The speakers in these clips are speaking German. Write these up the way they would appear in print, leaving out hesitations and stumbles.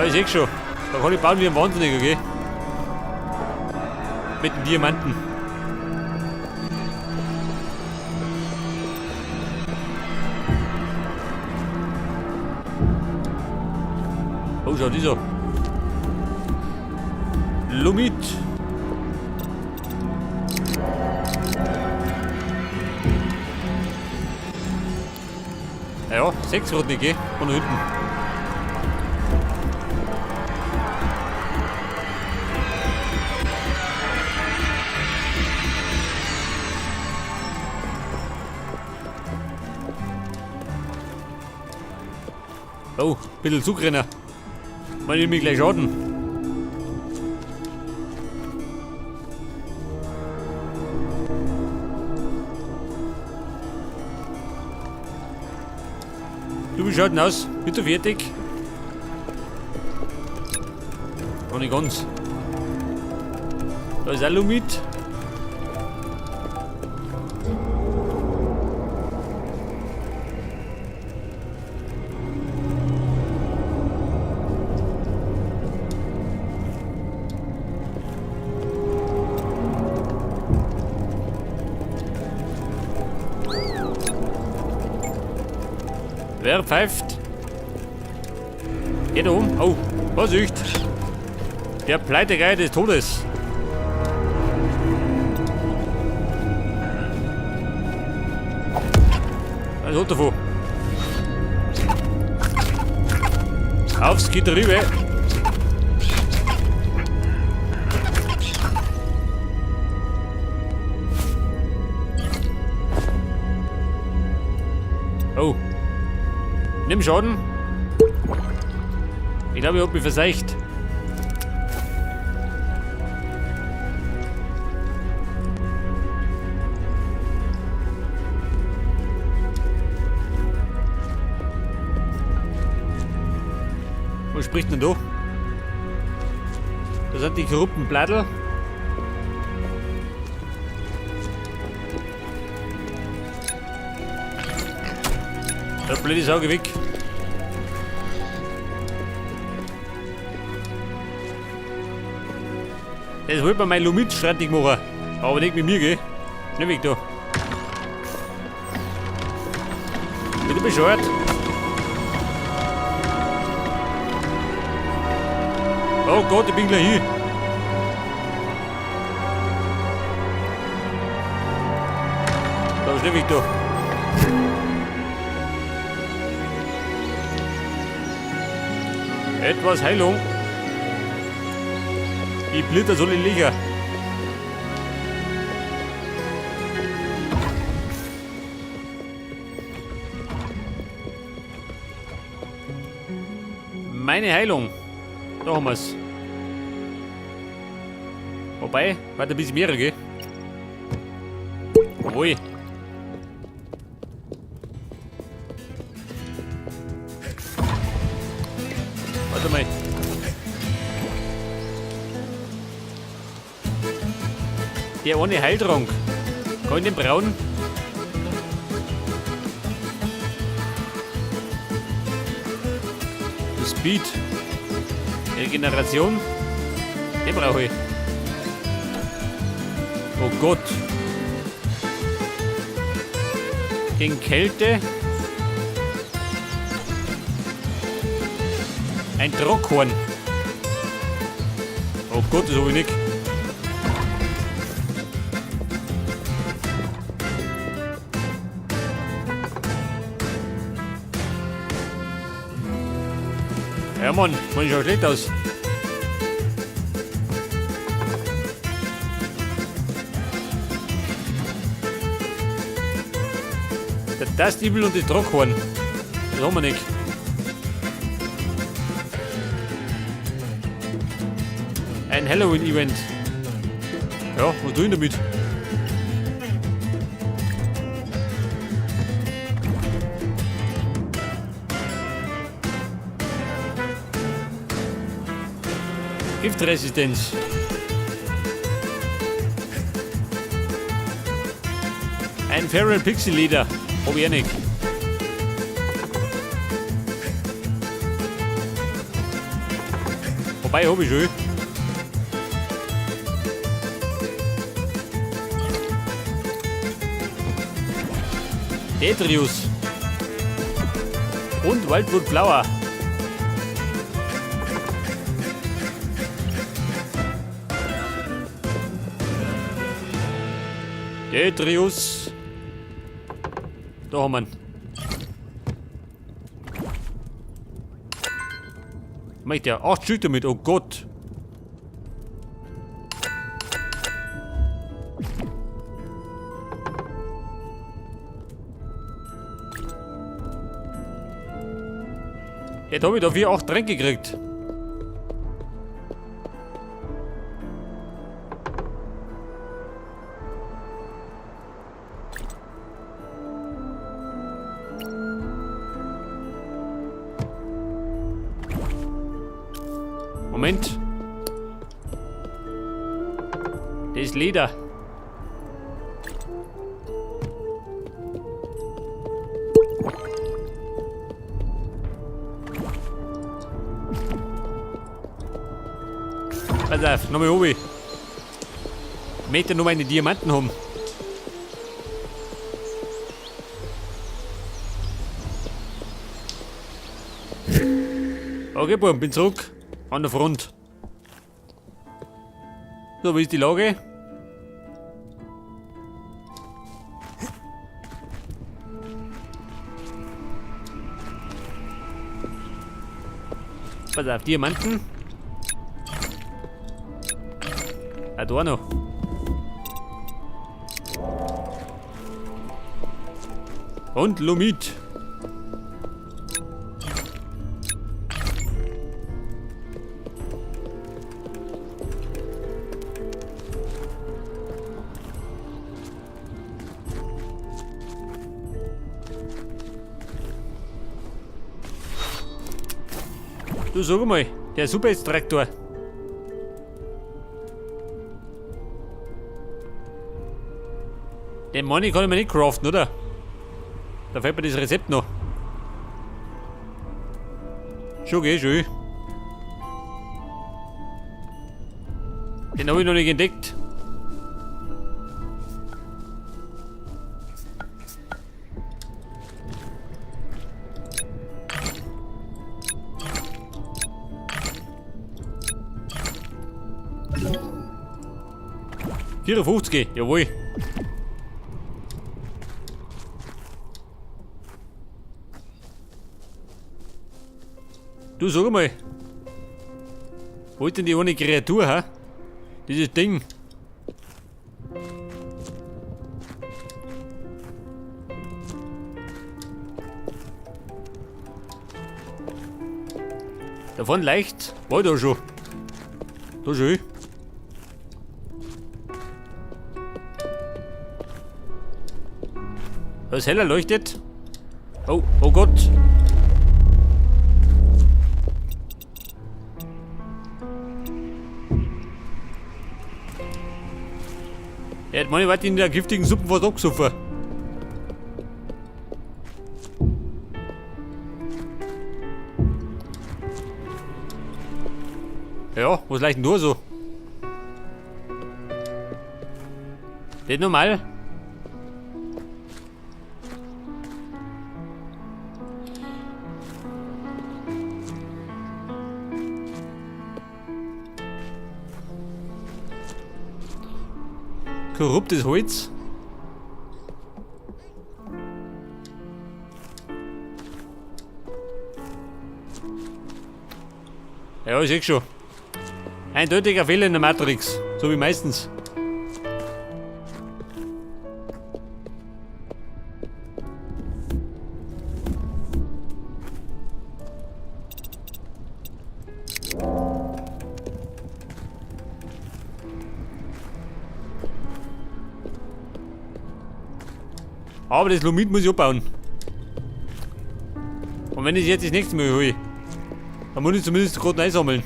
Ah, ich seh schon. Da kann ich bauen wie ein Wahnsinniger, gell? Mit den Diamanten. Oh, schau, dieser. Lumit. Ja, 6 Roten, gell? Von hinten. Oh, ein bisschen Zugrenner. Man will mich gleich schaden. Du, wie schaut denn aus? Bist du fertig? Noch nicht ganz. Da ist Alumit. Wer pfeift? Geht um. Oh, Vorsicht. Der Pleitegeier des Todes. Was hat davon? Aufs Getriebe. Oh. Nimm Schaden. Ich glaube, ich hab mich verseicht. Was spricht denn da? Da sind die korrupten Blattel. Der blöde Sau, geh weg. Jetzt wollte man mein Lumit streitig machen. Aber nicht mit mir, gell? Schnell weg da. Bin du bescheuert? Oh Gott, ich bin gleich hier. Da, schnell weg da. Etwas Heilung. Die Blitter soll ich liegen. Meine Heilung. Da haben wir's. Wobei, warte ein bisschen mehr, gell? Ui. Warte mal. Der ohne Heiltrank. Kann ich den brauen? Das Speed. Regeneration. Den brauche ich. Oh Gott. Gegen Kälte. Ein Trockhorn. Oh Gott, das habe ich nicht. Ja Mann, man schaut schlecht aus. Der Dustibel und das Trockhorn. Das haben wir nicht. Ein Halloween-Event. Ja, was tue ich damit? Giftresistenz. Ein Feral Pixie Leader. Hab ich nicht. Vorbei hab ich schon. Detrius. Und Wildwood Flower. Detrius. Da haben wir ihn. Macht ja 8 Stück damit, oh Gott. Jetzt habe ich dafür 8 Tränke gekriegt. Moment. Das ist Leder. Pass auf, nochmal oben. Ich möchte noch meine Diamanten haben. Okay, Buben, bin zurück. An der Front. So, wie ist die Lage? Pass auf, Diamanten. Ah, da noch. Und Lumit. Du sag mal, der Super-Extraktor. Den Money kann ich mir nicht craften, oder? Da fehlt mir das Rezept noch. Schon geh, schön. Den habe ich noch nicht entdeckt. $54, jawohl. Du sag mal. Wo ist denn die ohne Kreatur, ha? Dieses Ding. Davon leicht. War da schon. Da schön. Was heller leuchtet. Oh, oh Gott. Er hat meine Warte in der giftigen Suppe was abgesoffen. Ja, was leicht denn da so? Nicht normal. Korruptes Holz. Ja, ich sehe schon. Eindeutiger Fehler in der Matrix. So wie meistens. Aber das Lumit muss ich abbauen. Und wenn ich jetzt das nächste Mal hole, dann muss ich zumindest gerade neu sammeln.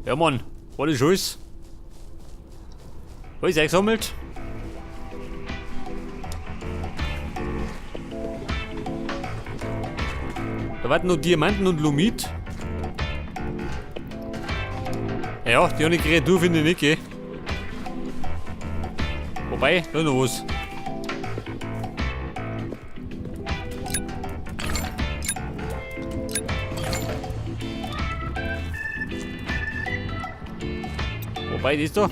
Ja, Mann. Was ist alles? Was ist eingesammelt? Da warten noch Diamanten und Lumit. Ja, die eine Kreatur finde ich nicht, gell? Wobei, da ist noch was. Wobei, das da.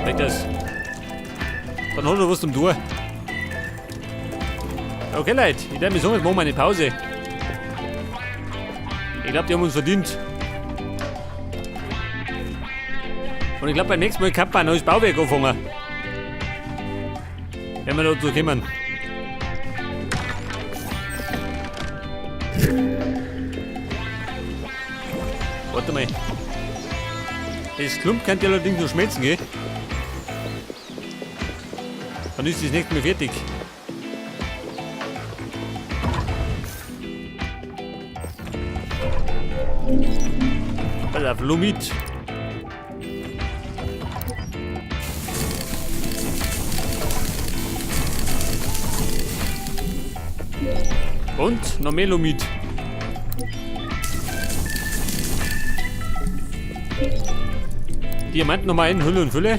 Weg das. Dann hat er was zum Tun. Okay, Leute, ich würde mich sagen, jetzt machen wir eine Pause. Ich glaube, die haben uns verdient. Und ich glaube, beim nächsten Mal kann man ein neues Bauwerk anfangen. Wenn wir dazu kommen. Warte mal. Das Klump kann ja allerdings noch schmelzen, gell? Dann ist das nächste Mal fertig. Pass auf, Lumit. Und noch mehr Lumit. Diamanten nochmal in Hülle und Fülle.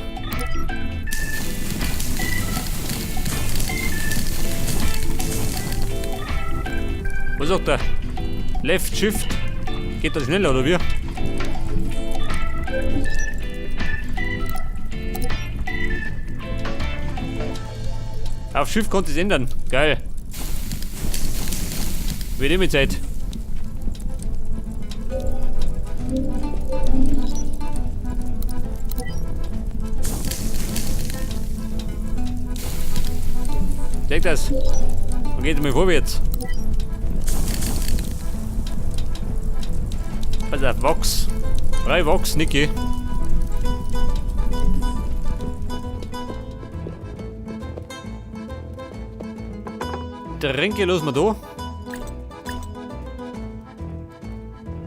Was sagt er? Left Shift. Geht das schneller oder wie? Auf Shift konnte es ändern. Geil. Wie nehmen Zeit. Check das. Dann geht es mal vorwärts. Pass auf, Wachs. 3 Wachs, Niki. Tränke lassen wir da.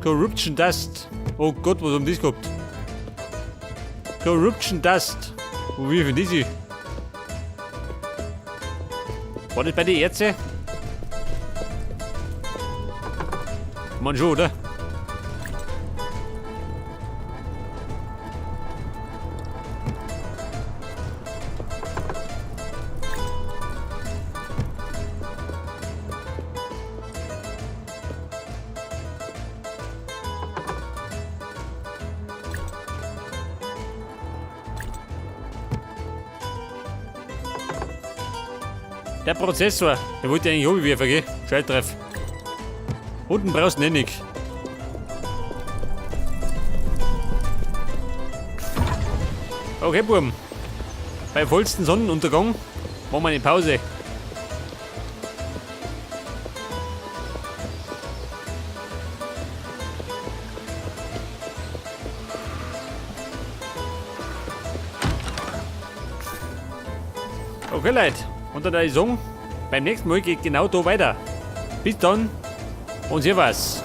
Corruption Dust. Oh Gott, was haben die gehabt? Corruption Dust. Wo wie viel diese? War das bei den Ärzten? Man schon, oder? Der Prozessor, der wollte eigentlich runterwerfen, gell? Schalttreff. Unten brauchst du nicht. Okay, Buben. Bei vollsten Sonnenuntergang machen wir eine Pause. Okay, Leute. Und dann würde ich sagen, beim nächsten Mal geht genau da weiter. Bis dann und servus.